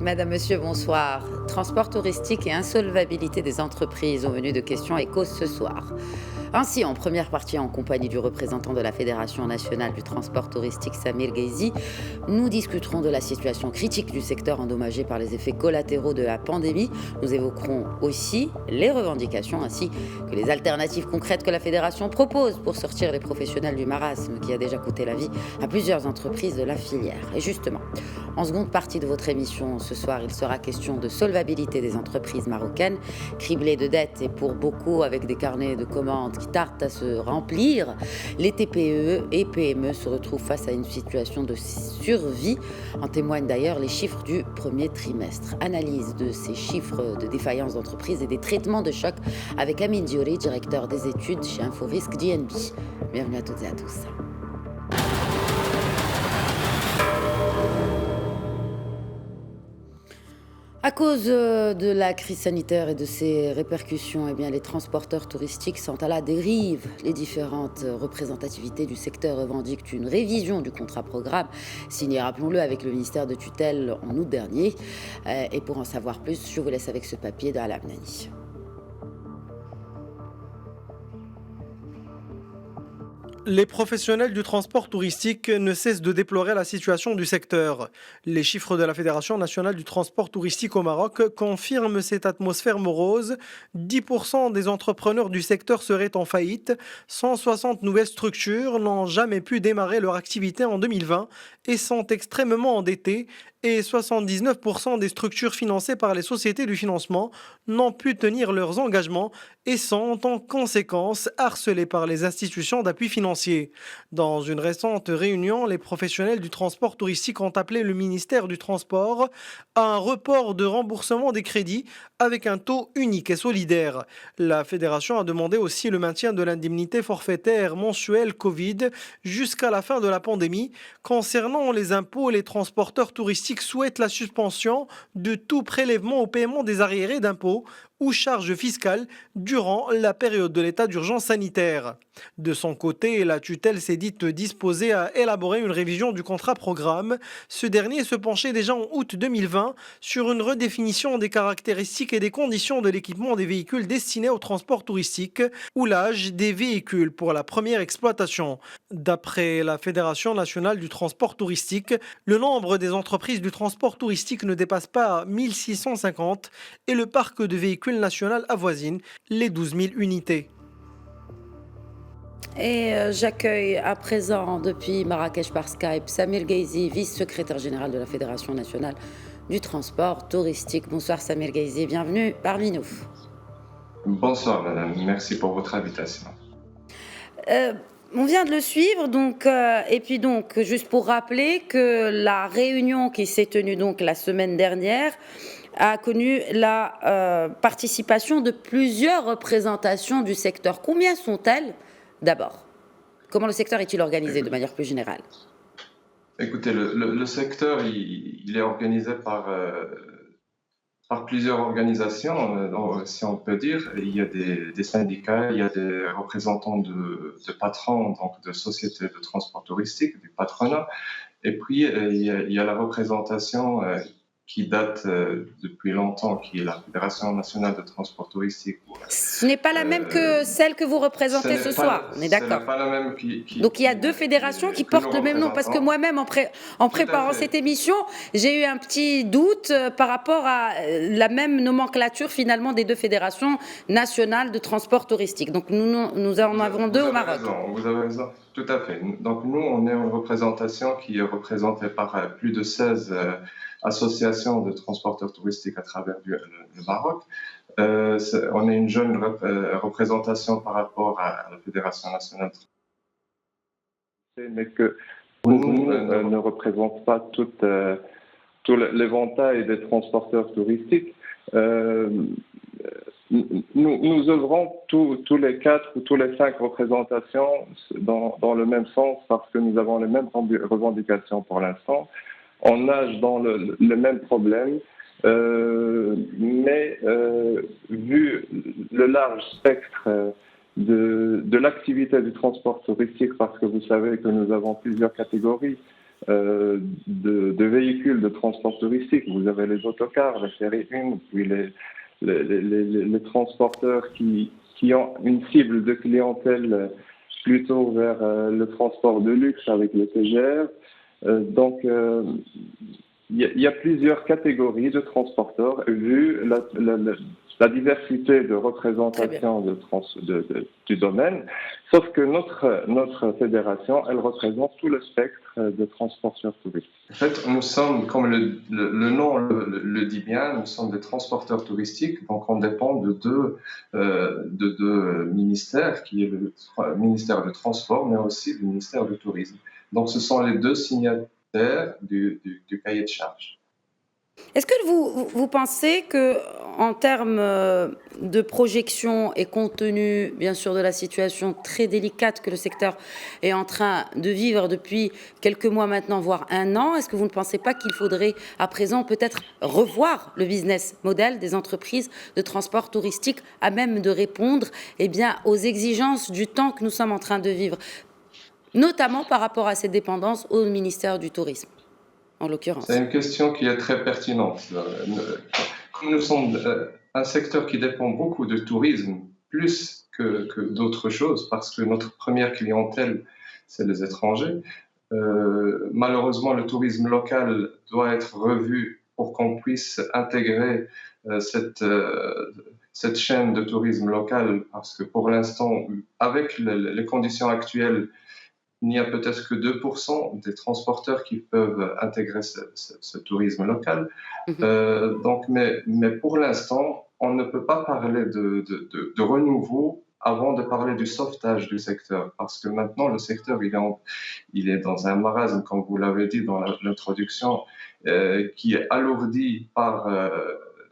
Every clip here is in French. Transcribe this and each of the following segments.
Madame, Monsieur, bonsoir. Transport touristique et insolvabilité des entreprises au menu de questions et causes ce soir. Ainsi, en première partie, en compagnie du représentant de la Fédération nationale du transport touristique, Samir Gheizi, nous discuterons de la situation critique du secteur endommagé par les effets collatéraux de la pandémie. Nous évoquerons aussi les revendications ainsi que les alternatives concrètes que la Fédération propose pour sortir les professionnels du marasme qui a déjà coûté la vie à plusieurs entreprises de la filière. Et justement, en seconde partie de votre émission, ce soir, il sera question de solvabilité des entreprises marocaines, criblées de dettes et pour beaucoup avec des carnets de commandes qui tardent à se remplir. Les TPE et PME se retrouvent face à une situation de survie. En témoignent d'ailleurs les chiffres du premier trimestre. Analyse de ces chiffres de défaillance d'entreprise et des traitements de choc avec Amine Diori, directeur des études chez Inforisque DNB. Bienvenue à toutes et à tous. À cause de la crise sanitaire et de ses répercussions, les transporteurs touristiques sont à la dérive. Les différentes représentativités du secteur revendiquent une révision du contrat programme signé, rappelons-le, avec le ministère de tutelle en août dernier. Et pour en savoir plus, je vous laisse avec ce papier d'Alam Nani. Les professionnels du transport touristique ne cessent de déplorer la situation du secteur. Les chiffres de la Fédération nationale du transport touristique au Maroc confirment cette atmosphère morose. 10% des entrepreneurs du secteur seraient en faillite. 160 nouvelles structures n'ont jamais pu démarrer leur activité en 2020 et sont extrêmement endettées. Et 79% des structures financées par les sociétés du financement n'ont pu tenir leurs engagements et sont en conséquence harcelées par les institutions d'appui financier. Dans une récente réunion, les professionnels du transport touristique ont appelé le ministère du Transport à un report de remboursement des crédits avec un taux unique et solidaire. La fédération a demandé aussi le maintien de l'indemnité forfaitaire mensuelle Covid jusqu'à la fin de la pandémie. Concernant les impôts, les transporteurs touristiques souhaitent la suspension de tout prélèvement au paiement des arriérés d'impôts ou charges fiscales durant la période de l'état d'urgence sanitaire. De son côté, la tutelle s'est dite disposée à élaborer une révision du contrat programme. Ce dernier se penchait déjà en août 2020 sur une redéfinition des caractéristiques et des conditions de l'équipement des véhicules destinés au transport touristique ou l'âge des véhicules pour la première exploitation. D'après la Fédération nationale du transport touristique, le nombre des entreprises du transport touristique ne dépasse pas 1650 et le parc de véhicules national avoisine les 12 000 unités. Et j'accueille à présent depuis Marrakech par Skype Samir Gheizi, vice-secrétaire général de la Fédération nationale du transport touristique. Bonsoir Samir Gheizi, bienvenue parmi nous. Bonsoir madame, merci pour votre invitation. On vient de le suivre, et puis juste pour rappeler que la réunion qui s'est tenue la semaine dernière a connu la participation de plusieurs représentations du secteur. Combien sont-elles d'abord? Comment le secteur est-il organisé de manière plus générale? Écoutez, le secteur il est organisé par plusieurs organisations, si on peut dire. Il y a des syndicats, il y a des représentants de patrons, donc de sociétés de transport touristique, du patronat. Et puis, il y a la représentation qui date depuis longtemps, qui est la Fédération nationale de transport touristique. Ce n'est pas la même que celle que vous représentez ce soir, on est d'accord. Ce n'est pas la même Donc il y a deux fédérations qui portent le même nom, parce que moi-même, en préparant cette émission, j'ai eu un petit doute par rapport à la même nomenclature finalement des deux fédérations nationales de transport touristique. Donc nous en avons deux au Maroc. Vous avez raison, tout à fait. Donc nous, on est une représentation qui est représentée par plus de 16 associations de transporteurs touristiques à travers le Maroc. On est une jeune représentation par rapport à la Fédération nationale. Mais que nous ne représente pas tout l'éventail des transporteurs touristiques. Nous œuvrons tous les 4 ou tous les 5 représentations dans le même sens parce que nous avons les mêmes revendications pour l'instant. On nage dans le même problème, mais vu le large spectre de l'activité du transport touristique, parce que vous savez que nous avons plusieurs catégories, de véhicules de transport touristique. Vous avez les autocars, la série 1, puis les transporteurs qui ont une cible de clientèle plutôt vers le transport de luxe avec le TGR. Donc, il y a plusieurs catégories de transporteurs vu la diversité de représentation du domaine, sauf que notre fédération, elle représente tout le spectre de transporteurs touristiques. En fait, nous sommes, comme le nom le dit bien, nous sommes des transporteurs touristiques, donc on dépend de deux ministères, qui est le ministère du Transport, mais aussi le ministère du Tourisme. Donc ce sont les deux signataires du cahier de charges. Est-ce que vous pensez que, en termes de projection et compte tenu, bien sûr, de la situation très délicate que le secteur est en train de vivre depuis quelques mois maintenant, voire un an, est-ce que vous ne pensez pas qu'il faudrait, à présent, peut-être revoir le business model des entreprises de transport touristique à même de répondre, aux exigences du temps que nous sommes en train de vivre, notamment par rapport à cette dépendance au ministère du Tourisme, en l'occurrence? C'est une question qui est très pertinente. Comme nous sommes un secteur qui dépend beaucoup de tourisme, plus que d'autres choses, parce que notre première clientèle, c'est les étrangers. Malheureusement, le tourisme local doit être revu pour qu'on puisse intégrer cette chaîne de tourisme local, parce que pour l'instant, avec les conditions actuelles, il n'y a peut-être que 2% des transporteurs qui peuvent intégrer ce tourisme local. Mais pour l'instant, on ne peut pas parler de renouveau avant de parler du sauvetage du secteur. Parce que maintenant, le secteur, il est dans un marasme, comme vous l'avez dit dans l'introduction, qui est alourdi par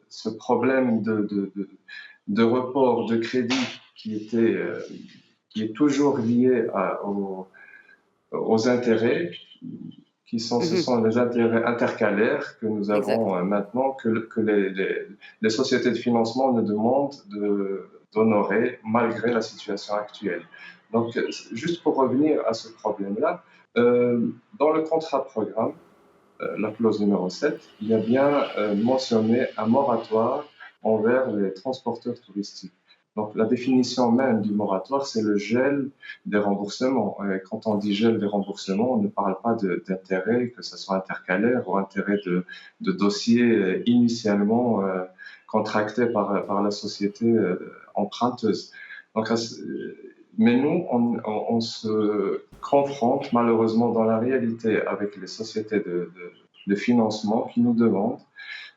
ce problème de report de crédit qui est toujours lié aux intérêts, ce sont les intérêts intercalaires que nous avons maintenant, que les sociétés de financement nous demandent d'honorer malgré la situation actuelle. Donc, juste pour revenir à ce problème-là, dans le contrat programme, la clause numéro 7, il y a bien mentionné un moratoire envers les transporteurs touristiques. Donc, la définition même du moratoire, c'est le gel des remboursements. Et quand on dit gel des remboursements, on ne parle pas d'intérêt, que ce soit intercalaire ou intérêt de dossier initialement contracté par la société emprunteuse. Donc, mais nous, on se confronte malheureusement dans la réalité avec les sociétés de financement qui nous demandent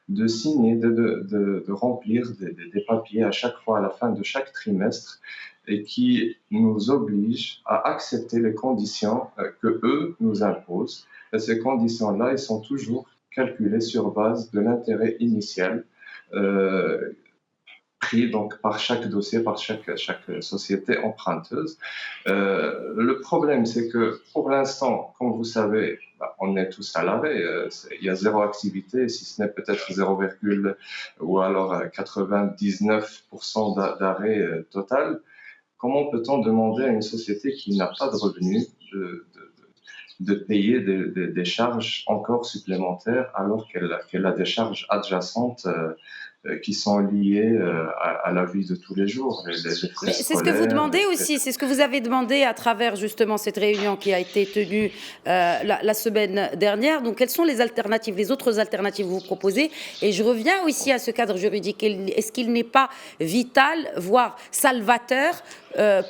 de signer, de remplir des papiers à chaque fois, à la fin de chaque trimestre, et qui nous obligent à accepter les conditions que eux nous imposent. Et ces conditions-là, elles sont toujours calculées sur base de l'intérêt initial pris donc par chaque dossier, par chaque société emprunteuse. Le problème, c'est que pour l'instant, comme vous savez, on est tous à l'arrêt. Il y a zéro activité, si ce n'est peut-être 0, ou alors 99% d'arrêt total. Comment peut-on demander à une société qui n'a pas de revenus de payer des charges encore supplémentaires alors qu'elle a des charges adjacentes qui sont liées à la vie de tous les jours. Mais c'est ce que vous demandez aussi, c'est ce que vous avez demandé à travers justement cette réunion qui a été tenue la semaine dernière. Donc, quelles sont les alternatives, les autres alternatives que vous proposez? Et je reviens aussi à ce cadre juridique. Est-ce qu'il n'est pas vital, voire salvateur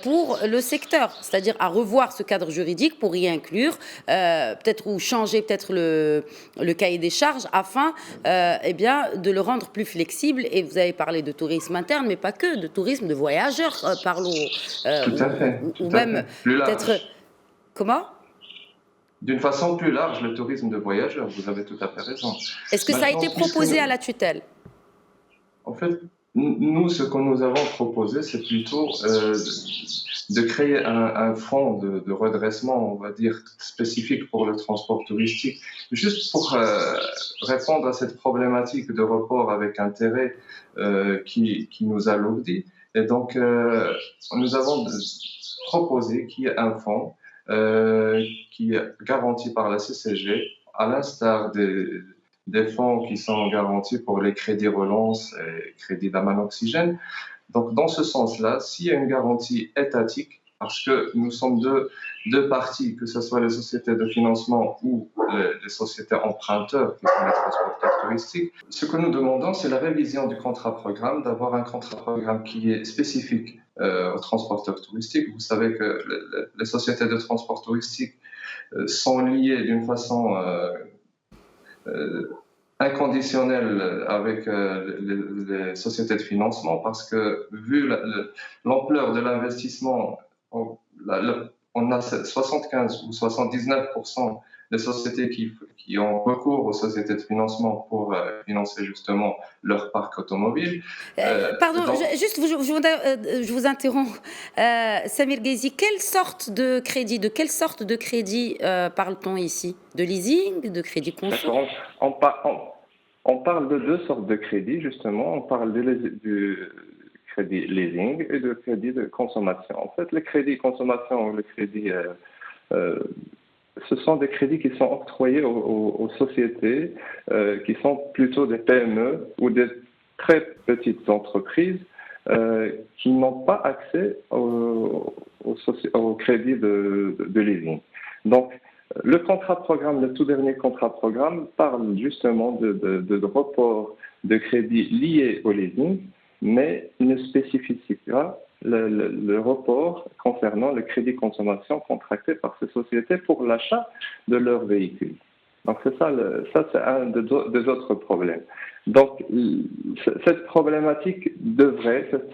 pour le secteur, c'est-à-dire à revoir ce cadre juridique pour y inclure peut-être ou changer peut-être le cahier des charges afin de le rendre plus flexible. Et vous avez parlé de tourisme interne, mais pas que, de tourisme de voyageurs, parlons. Tout à fait. Ou même peut-être. Comment? D'une façon plus large, le tourisme de voyageurs, vous avez tout à fait raison. Est-ce que ça a été proposé à la tutelle? En fait, nous, ce que nous avons proposé, c'est plutôt de créer un fonds de redressement, on va dire, spécifique pour le transport touristique, juste pour répondre à cette problématique de report avec intérêt qui nous alourdit. Et donc, nous avons proposé qu'il y ait un fonds qui est garantie par la CCG, à l'instar des fonds qui sont garantis pour les crédits relance et crédits d'aman oxygène. Donc, dans ce sens-là, s'il y a une garantie étatique, parce que nous sommes deux parties, que ce soit les sociétés de financement ou les sociétés emprunteurs, qui sont les transporteurs touristiques, ce que nous demandons, c'est la révision du contrat-programme, d'avoir un contrat-programme qui est spécifique aux transporteurs touristiques. Vous savez que les sociétés de transport touristique sont liées d'une façon inconditionnel avec les sociétés de financement parce que vu l'ampleur de l'investissement, on a 75 ou 79% des sociétés qui ont recours aux sociétés de financement pour financer justement leur parc automobile. Pardon, juste je vous interromps. Samir Ghazi, de quelle sorte de crédit parle-t-on ici? De leasing, de crédit conso? On parle de deux sortes de crédits, justement. On parle du crédit leasing et de crédit de consommation. En fait, les crédits consommation ou les crédits, ce sont des crédits qui sont octroyés aux sociétés qui sont plutôt des PME ou des très petites entreprises qui n'ont pas accès au crédit de leasing. Donc, le contrat-programme, le tout dernier contrat-programme, parle justement de report de crédits liés au leasing, mais ne spécifie pas le report concernant le crédit consommation contracté par ces sociétés pour l'achat de leurs véhicules. Donc c'est ça c'est un des autres problèmes. Donc cette problématique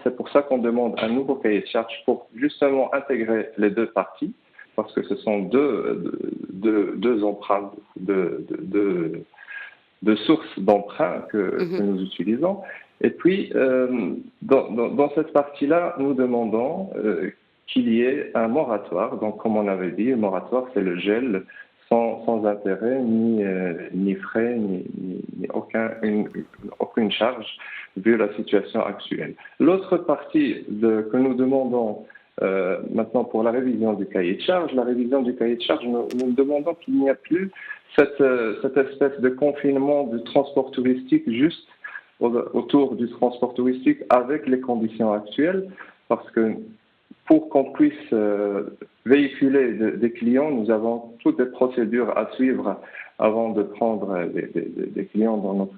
c'est pour ça qu'on demande un nouveau cahier de charges pour justement intégrer les deux parties, parce que ce sont deux emprunts, deux sources d'emprunt que nous utilisons. Et puis, dans cette partie-là, nous demandons qu'il y ait un moratoire. Donc, comme on avait dit, le moratoire, c'est le gel sans intérêt, ni frais, ni aucune charge, vu la situation actuelle. L'autre partie que nous demandons maintenant pour la révision du cahier de charges, nous demandons qu'il n'y a plus cette espèce de confinement du transport touristique juste autour du transport touristique avec les conditions actuelles, parce que pour qu'on puisse véhiculer des clients, nous avons toutes les procédures à suivre avant de prendre des clients dans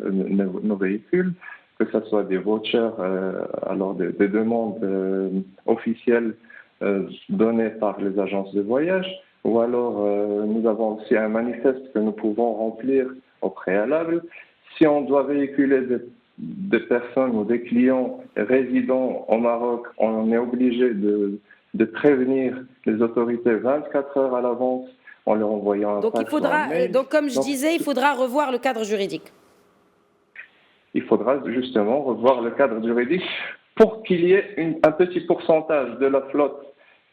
nos véhicules, que ce soit des vouchers, alors des demandes officielles données par les agences de voyage, ou alors nous avons aussi un manifeste que nous pouvons remplir au préalable. Si on doit véhiculer des personnes ou des clients résidant au Maroc, on est obligé de prévenir les autorités 24 heures à l'avance en leur envoyant un fax ou un mail. Donc, comme je disais, il faudra revoir le cadre juridique. Il faudra justement revoir le cadre juridique pour qu'il y ait un petit pourcentage de la flotte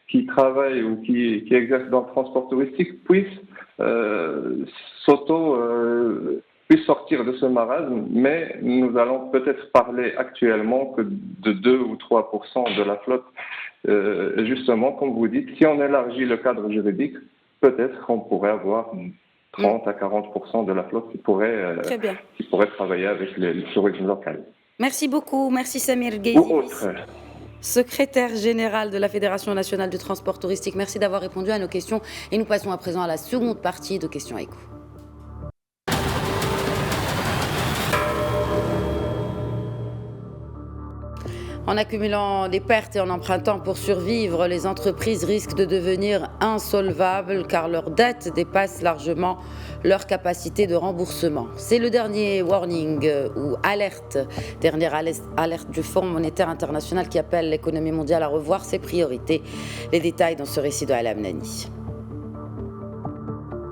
qui travaille ou qui exerce dans le transport touristique puisse sortir de ce marasme, mais nous allons peut-être parler actuellement que de 2 ou 3% de la flotte. Justement, comme vous dites, si on élargit le cadre juridique, peut-être qu'on pourrait avoir 30 à 40% de la flotte qui pourrait travailler avec le tourisme local. Merci beaucoup. Merci Samir Ghazi, secrétaire général de la Fédération nationale du transport touristique. Merci d'avoir répondu à nos questions. Et nous passons à présent à la seconde partie de Questions Éco. En accumulant des pertes et en empruntant pour survivre, les entreprises risquent de devenir insolvables car leurs dettes dépassent largement leur capacité de remboursement. C'est le dernier warning ou dernière alerte du Fonds monétaire international qui appelle l'économie mondiale à revoir ses priorités. Les détails dans ce récit de Alam Nani.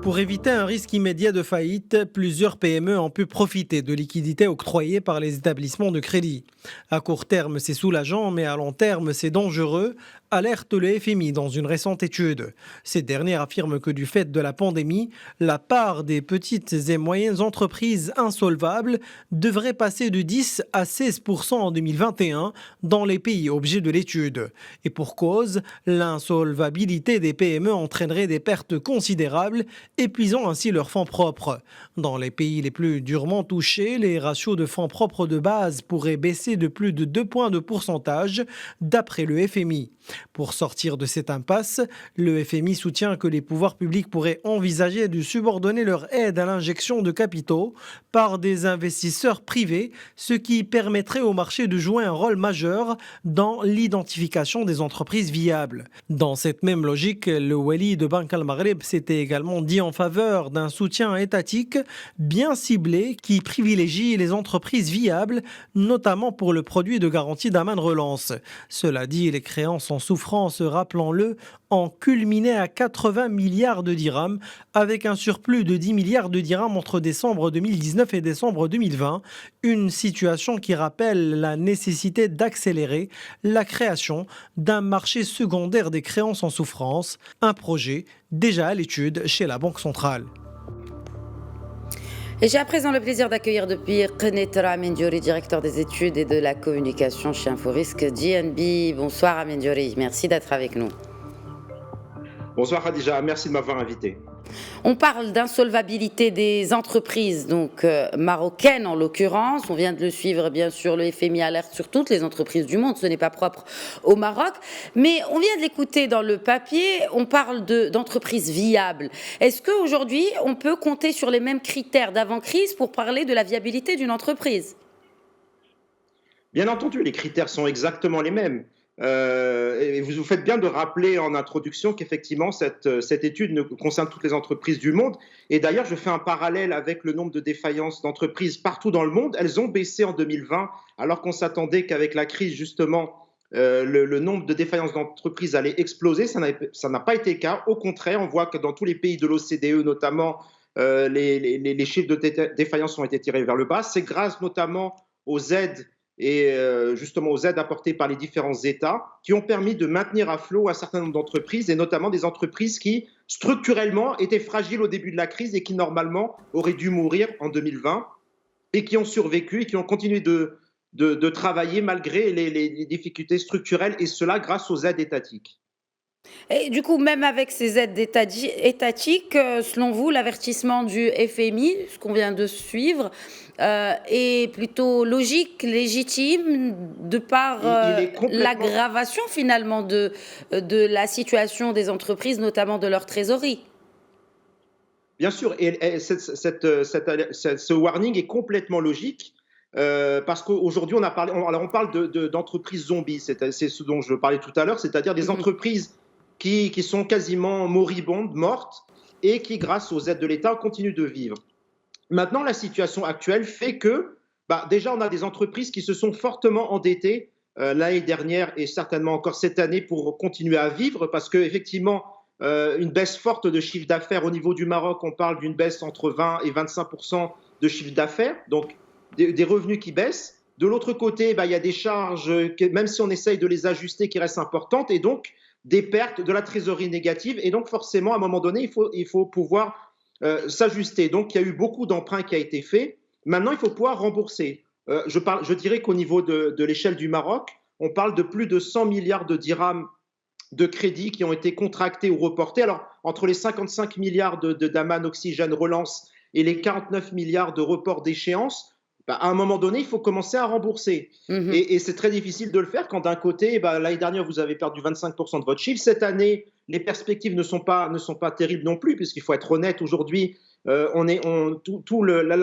Pour éviter un risque immédiat de faillite, plusieurs PME ont pu profiter de liquidités octroyées par les établissements de crédit. À court terme, c'est soulageant, mais à long terme, c'est dangereux, alerte le FMI dans une récente étude. Ces derniers affirment que du fait de la pandémie, la part des petites et moyennes entreprises insolvables devrait passer de 10 à 16% en 2021 dans les pays objets de l'étude. Et pour cause, l'insolvabilité des PME entraînerait des pertes considérables, épuisant ainsi leurs fonds propres. Dans les pays les plus durement touchés, les ratios de fonds propres de base pourraient baisser de plus de 2 points de pourcentage, d'après le FMI. Pour sortir de cette impasse, le FMI soutient que les pouvoirs publics pourraient envisager de subordonner leur aide à l'injection de capitaux par des investisseurs privés, ce qui permettrait au marché de jouer un rôle majeur dans l'identification des entreprises viables. Dans cette même logique, le Wali de Banque Al-Maghreb s'était également dit en faveur d'un soutien étatique bien ciblé qui privilégie les entreprises viables, notamment pour le produit de garantie d'Aman Relance. Cela dit, les créances en souffrance, rappelons-le, ont culminé à 80 milliards de dirhams, avec un surplus de 10 milliards de dirhams entre décembre 2019 et décembre 2020, une situation qui rappelle la nécessité d'accélérer la création d'un marché secondaire des créances en souffrance, un projet déjà à l'étude chez la Banque centrale. Et j'ai à présent le plaisir d'accueillir depuis Qenitra Amendiouri, directeur des études et de la communication chez Inforisque DNB. Bonsoir Amendiouri, merci d'être avec nous. Bonsoir Khadija, merci de m'avoir invité. On parle d'insolvabilité des entreprises, donc marocaines en l'occurrence. On vient de le suivre, bien sûr, le FMI alerte sur toutes les entreprises du monde. Ce n'est pas propre au Maroc. Mais on vient de l'écouter dans le papier, on parle d'entreprises viables. Est-ce qu'aujourd'hui, on peut compter sur les mêmes critères d'avant-crise pour parler de la viabilité d'une entreprise ? Bien entendu, les critères sont exactement les mêmes. Et vous faites bien de rappeler en introduction qu'effectivement cette étude ne concerne toutes les entreprises du monde. Et d'ailleurs, je fais un parallèle avec le nombre de défaillances d'entreprises partout dans le monde. Elles ont baissé en 2020, alors qu'on s'attendait qu'avec la crise, justement, le nombre de défaillances d'entreprises allait exploser. Ça n'a pas été le cas. Au contraire, on voit que dans tous les pays de l'OCDE, notamment, les chiffres de défaillance ont été tirés vers le bas. C'est grâce notamment aux aides et justement aux aides apportées par les différents États qui ont permis de maintenir à flot un certain nombre d'entreprises et notamment des entreprises qui structurellement étaient fragiles au début de la crise et qui normalement auraient dû mourir en 2020 et qui ont survécu et qui ont continué de travailler malgré les difficultés structurelles et cela grâce aux aides étatiques. Et du coup, même avec ces aides étatiques, selon vous, l'avertissement du FMI, ce qu'on vient de suivre, est plutôt logique, légitime, de par l'aggravation finalement de la situation des entreprises, notamment de leur trésorerie. Bien sûr, et ce warning est complètement logique. Parce qu'aujourd'hui, on parle d'entreprises zombies, c'est ce dont je parlais tout à l'heure, c'est-à-dire des entreprises qui sont quasiment moribondes, mortes, et qui, grâce aux aides de l'État, continuent de vivre. Maintenant, la situation actuelle fait que, déjà, on a des entreprises qui se sont fortement endettées l'année dernière et certainement encore cette année pour continuer à vivre, parce qu'effectivement, une baisse forte de chiffre d'affaires au niveau du Maroc, on parle d'une baisse entre 20 et 25% de chiffre d'affaires, donc des revenus qui baissent. De l'autre côté, il y a des charges, même si on essaye de les ajuster, qui restent importantes, et donc des pertes, de la trésorerie négative. Et donc, forcément, à un moment donné, il faut pouvoir s'ajuster. Donc, il y a eu beaucoup d'emprunts qui a été fait. Maintenant, il faut pouvoir rembourser. Je dirais qu'au niveau de l'échelle du Maroc, on parle de plus de 100 milliards de dirhams de crédits qui ont été contractés ou reportés. Alors, entre les 55 milliards d'Aman Oxygène Relance et les 49 milliards de report d'échéance, à un moment donné, il faut commencer à rembourser. Et c'est très difficile de le faire quand d'un côté, l'année dernière, vous avez perdu 25% de votre chiffre. Cette année, les perspectives ne sont pas terribles non plus, puisqu'il faut être honnête, aujourd'hui, la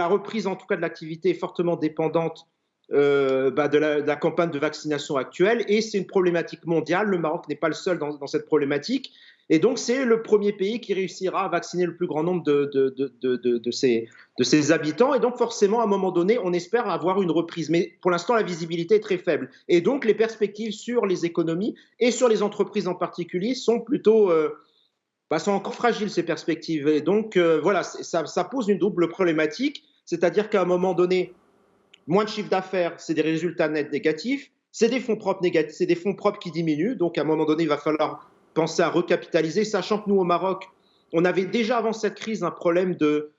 reprise en tout cas de l'activité est fortement dépendante de la campagne de vaccination actuelle, et c'est une problématique mondiale. Le Maroc n'est pas le seul dans cette problématique. Et donc, c'est le premier pays qui réussira à vacciner le plus grand nombre de ses habitants. Et donc, forcément, à un moment donné, on espère avoir une reprise. Mais pour l'instant, la visibilité est très faible. Et donc, les perspectives sur les économies et sur les entreprises en particulier sont plutôt sont encore fragiles, ces perspectives. Et donc, voilà, ça pose une double problématique, c'est-à-dire qu'à un moment donné, moins de chiffre d'affaires, c'est des résultats nets négatifs, c'est des fonds propres négatifs, c'est des fonds propres qui diminuent. Donc, à un moment donné, il va falloir penser à recapitaliser, sachant que nous, au Maroc, on avait déjà avant cette crise un problème de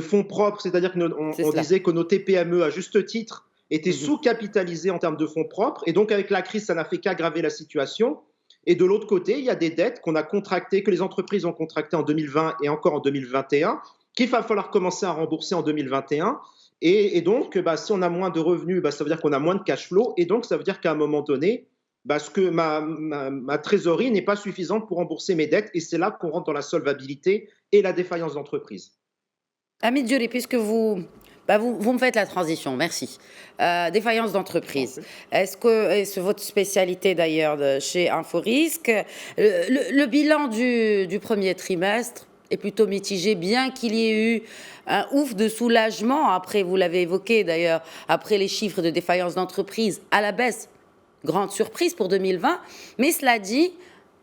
fonds propres, c'est-à-dire qu'on disait que nos TPME, à juste titre, étaient sous-capitalisés en termes de fonds propres. Et donc, avec la crise, ça n'a fait qu'aggraver la situation. Et de l'autre côté, il y a des dettes qu'on a contractées, que les entreprises ont contractées en 2020 et encore en 2021, qu'il va falloir commencer à rembourser en 2021. Et donc, si on a moins de revenus, ça veut dire qu'on a moins de cash flow. Et donc, ça veut dire qu'à un moment donné, ma trésorerie n'est pas suffisante pour rembourser mes dettes. Et c'est là qu'on rentre dans la solvabilité et la défaillance d'entreprise. Hamid Djoli, puisque vous me faites la transition, merci. Défaillance d'entreprise. Est-ce que, et c'est votre spécialité d'ailleurs chez Inforisque, le bilan du premier trimestre est plutôt mitigé, bien qu'il y ait eu un ouf de soulagement, après, vous l'avez évoqué d'ailleurs, après les chiffres de défaillance d'entreprise à la baisse, grande surprise pour 2020, mais cela dit,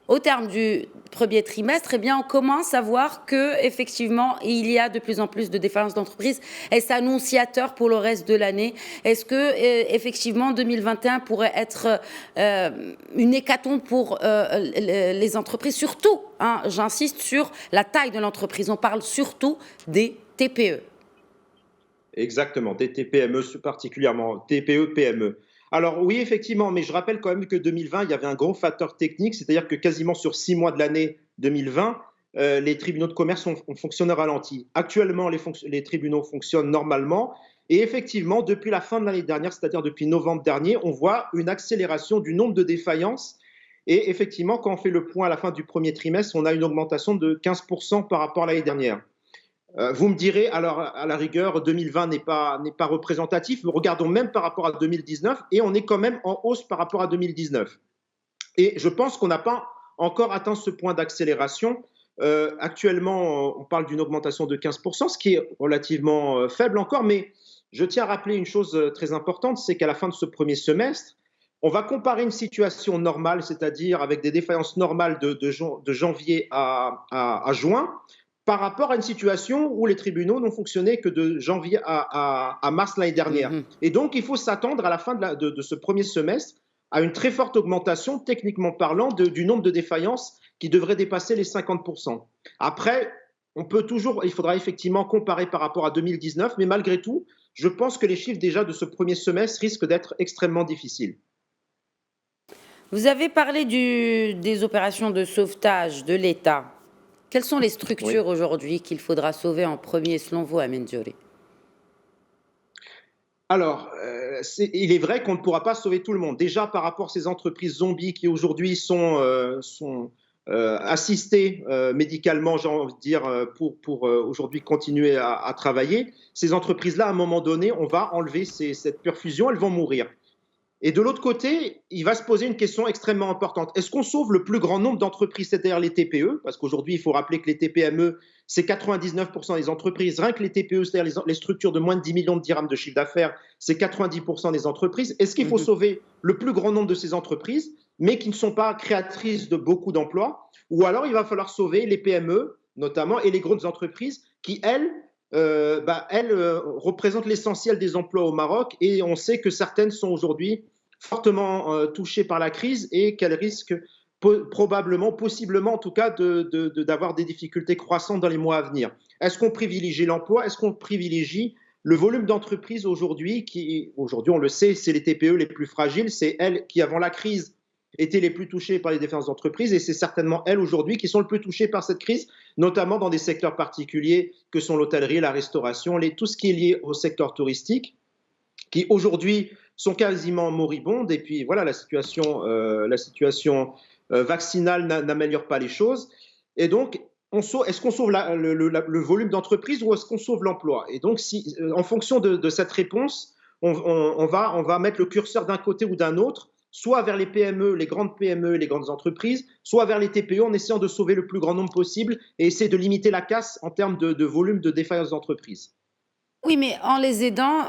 au terme du premier trimestre, eh bien, on commence à voir qu'effectivement, il y a de plus en plus de défaillances d'entreprise. Est-ce annonciateur pour le reste de l'année? Est-ce que, effectivement, 2021 pourrait être une hécatombe pour les entreprises? Surtout, j'insiste sur la taille de l'entreprise. On parle surtout des TPE. Exactement, des TPME, particulièrement TPE, PME. Alors oui, effectivement, mais je rappelle quand même que 2020, il y avait un gros facteur technique, c'est-à-dire que quasiment sur 6 mois de l'année 2020, les tribunaux de commerce ont fonctionné au ralenti. Actuellement, les tribunaux fonctionnent normalement. Et effectivement, depuis la fin de l'année dernière, c'est-à-dire depuis novembre dernier, on voit une accélération du nombre de défaillances. Et effectivement, quand on fait le point à la fin du premier trimestre, on a une augmentation de 15% par rapport à l'année dernière. Vous me direz, alors à la rigueur, 2020 n'est pas représentatif, mais regardons même par rapport à 2019, et on est quand même en hausse par rapport à 2019. Et je pense qu'on n'a pas encore atteint ce point d'accélération. Actuellement, on parle d'une augmentation de 15%, ce qui est relativement faible encore, mais je tiens à rappeler une chose très importante, c'est qu'à la fin de ce premier semestre, on va comparer une situation normale, c'est-à-dire avec des défaillances normales de janvier à juin, par rapport à une situation où les tribunaux n'ont fonctionné que de janvier à mars l'année dernière. Et donc, il faut s'attendre à la fin de ce premier semestre à une très forte augmentation, techniquement parlant, du nombre de défaillances qui devrait dépasser les 50%. Après, il faudra effectivement comparer par rapport à 2019, mais malgré tout, je pense que les chiffres déjà de ce premier semestre risquent d'être extrêmement difficiles. Vous avez parlé des opérations de sauvetage de l'État. Quelles sont les structures aujourd'hui qu'il faudra sauver en premier, selon vous, Hamid Djoli? Alors, il est vrai qu'on ne pourra pas sauver tout le monde. Déjà, par rapport à ces entreprises zombies qui aujourd'hui sont assistées médicalement, j'ai envie de dire, pour aujourd'hui continuer à travailler, ces entreprises-là, à un moment donné, on va enlever cette perfusion, elles vont mourir. Et de l'autre côté, il va se poser une question extrêmement importante. Est-ce qu'on sauve le plus grand nombre d'entreprises, c'est-à-dire les TPE? Parce qu'aujourd'hui, il faut rappeler que les TPME, c'est 99% des entreprises. Rien que les TPE, c'est-à-dire les structures de moins de 10 millions de dirhams de chiffre d'affaires, c'est 90% des entreprises. Est-ce qu'il faut sauver le plus grand nombre de ces entreprises, mais qui ne sont pas créatrices de beaucoup d'emplois? Ou alors, il va falloir sauver les PME, notamment, et les grosses entreprises qui, elles, représentent l'essentiel des emplois au Maroc, et on sait que certaines sont aujourd'hui fortement touchées par la crise et qu'elles risquent probablement, possiblement en tout cas, d'avoir des difficultés croissantes dans les mois à venir. Est-ce qu'on privilégie l'emploi? Est-ce qu'on privilégie le volume d'entreprises aujourd'hui aujourd'hui, on le sait, c'est les TPE les plus fragiles, c'est elles qui, avant la crise, étaient les plus touchées par les défaillances d'entreprises, et c'est certainement elles aujourd'hui qui sont le plus touchées par cette crise, notamment dans des secteurs particuliers que sont l'hôtellerie, la restauration, tout ce qui est lié au secteur touristique, qui aujourd'hui sont quasiment moribondes. Et puis voilà, la situation vaccinale n'améliore pas les choses. Et donc, est-ce qu'on sauve le volume d'entreprises ou est-ce qu'on sauve l'emploi? Et donc, en fonction de cette réponse, on va mettre le curseur d'un côté ou d'un autre, soit vers les PME, les grandes PME et les grandes entreprises, soit vers les TPE en essayant de sauver le plus grand nombre possible et essayer de limiter la casse en termes de volume de défaillance d'entreprise. Oui, mais en les aidant,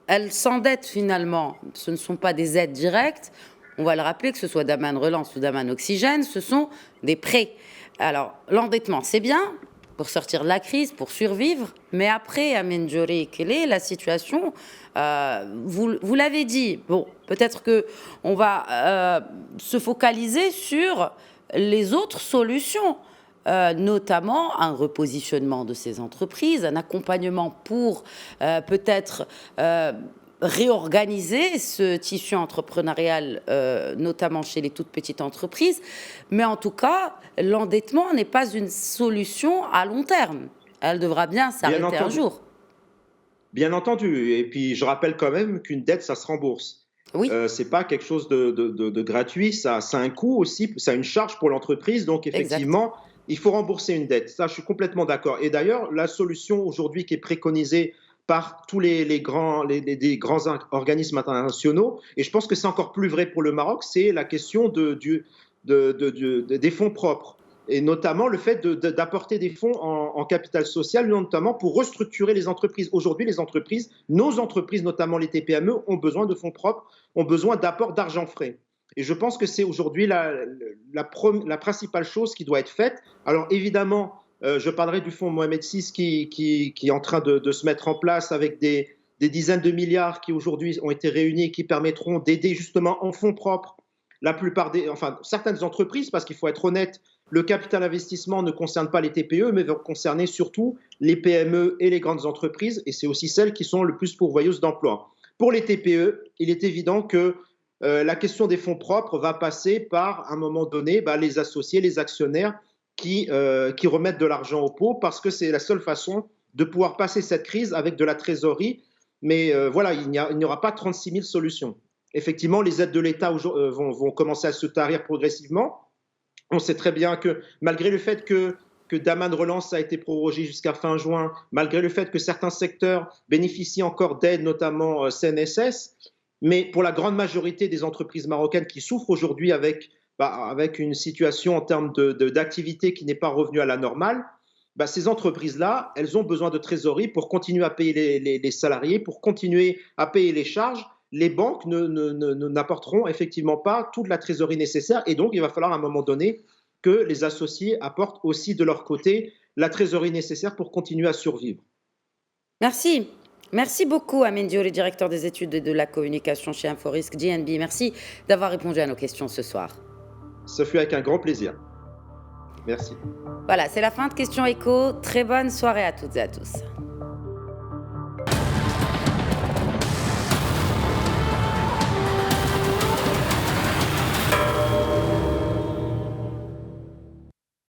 elles s'endettent finalement. Ce ne sont pas des aides directes. On va le rappeler, que ce soit d'Aman Relance ou d'Aman Oxygène, ce sont des prêts. Alors, l'endettement, c'est bien pour sortir de la crise, pour survivre, mais après, Amin Djori, quelle est la situation? Vous l'avez dit, bon, peut-être qu'on va se focaliser sur les autres solutions, notamment un repositionnement de ces entreprises, un accompagnement pour peut-être réorganiser ce tissu entrepreneurial, notamment chez les toutes petites entreprises. Mais en tout cas, l'endettement n'est pas une solution à long terme. Elle devra bien s'arrêter un jour. Bien entendu. Et puis, je rappelle quand même qu'une dette, ça se rembourse. Oui. C'est pas quelque chose de gratuit. Ça a un coût aussi, ça a une charge pour l'entreprise. Donc, effectivement, il faut rembourser une dette. Ça, je suis complètement d'accord. Et d'ailleurs, la solution aujourd'hui qui est préconisée par tous les grands organismes internationaux, et je pense que c'est encore plus vrai pour le Maroc, c'est la question des fonds propres, et notamment le fait d'apporter des fonds en capital social, notamment pour restructurer les entreprises. Aujourd'hui, les entreprises, nos entreprises, notamment les TPME, ont besoin de fonds propres, ont besoin d'apports d'argent frais. Et je pense que c'est aujourd'hui la principale chose qui doit être faite. Alors évidemment, je parlerai du fonds Mohamed VI qui est en train de se mettre en place avec des dizaines de milliards qui aujourd'hui ont été réunis et qui permettront d'aider justement en fonds propres certaines entreprises, parce qu'il faut être honnête, le capital investissement ne concerne pas les TPE, mais va concerner surtout les PME et les grandes entreprises, et c'est aussi celles qui sont le plus pourvoyeuses d'emplois. Pour les TPE, il est évident que la question des fonds propres va passer par, à un moment donné, les associés, les actionnaires qui remettent de l'argent au pot, parce que c'est la seule façon de pouvoir passer cette crise avec de la trésorerie. Mais voilà, il n'y aura pas 36 000 solutions. Effectivement, les aides de l'État vont commencer à se tarir progressivement. On sait très bien que malgré le fait que Daman Relance a été prorogé jusqu'à fin juin, malgré le fait que certains secteurs bénéficient encore d'aides, notamment CNSS, mais pour la grande majorité des entreprises marocaines qui souffrent aujourd'hui avec une situation en termes d'activité qui n'est pas revenue à la normale, ces entreprises-là, elles ont besoin de trésorerie pour continuer à payer les salariés, pour continuer à payer les charges. Les banques n'apporteront effectivement pas toute la trésorerie nécessaire, et donc il va falloir à un moment donné que les associés apportent aussi de leur côté la trésorerie nécessaire pour continuer à survivre. Merci. Merci beaucoup, Amin Djori, directeur des études et de la communication chez Inforisque DNB. Merci d'avoir répondu à nos questions ce soir. Ce fut avec un grand plaisir. Merci. Voilà, c'est la fin de Questions Écho. Très bonne soirée à toutes et à tous.